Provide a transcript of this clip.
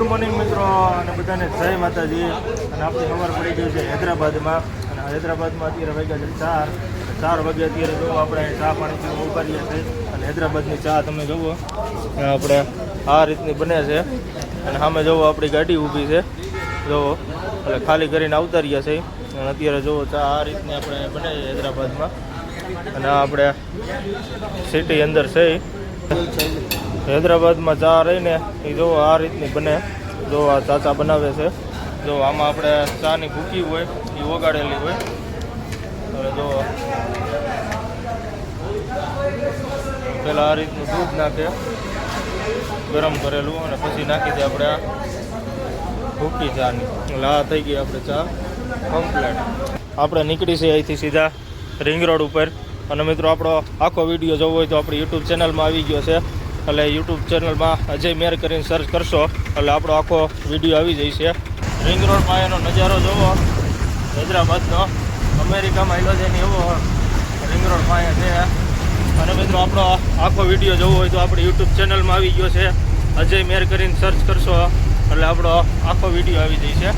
Good morning મિત્રો અને બધાને જય માતાજી। અને આપણી ખબર પડી ગઈ છે હૈદરાબાદમાં, અને હૈદરાબાદમાં અત્યારે વાગ્યા છે 4 વાગે। અત્યારે જો આપણે ચા પાણી પીવા ઉભા રહ્યા છે, અને હૈદરાબાદની ચા તમે જુઓ આપણે આ રીતની બને છે, અને સામે જુઓ આપણી ગાડી ઊભી છે જુઓ, એટલે ખાલી કરીને આવતા રહ્યા છે। અને અત્યારે જુઓ ચા આ રીતની આપણે બને છે હૈદરાબાદમાં, અને આપણે સિટી અંદર છે। હૈદરાબાદમાં ચા રહીને એ જો આ રીતની બને, જો આ ચાચા બનાવે છે। જો આમાં આપણે ચાની ભૂકી હોય એ ઓગાળેલી હોય, અને જો પેલા આ રીતનું દૂધ નાખે ગરમ કરેલું, અને પછી નાખી દે આપણે આ ભૂકી ચાની, એટલે આ થઈ ગઈ આપણે ચા કમ્પ્લેટ। આપણે નીકળી છે અહીંથી સીધા રિંગ રોડ ઉપર, અને મિત્રો આપણો આખો વિડીયો જોવો હોય તો આપણી યુટ્યુબ ચેનલમાં આવી ગયો છે, એટલે યુટ્યુબ ચેનલમાં અજય મેર કરીને સર્ચ કરશો એટલે આપણો આખો વિડીયો આવી જશે। રિંગ રોડ પાસેનો નજારો જોવો હૈદરાબાદનો, અમેરિકામાં એલો છે એવો રિંગ રોડ પાસે છે। અને મિત્રો આપણો આખો વિડીયો જોવો હોય તો આપણી યુટ્યુબ ચેનલમાં આવી ગયો છે, અજય મેર કરીને સર્ચ કરશો એટલે આપણો આખો વિડીયો આવી જશે।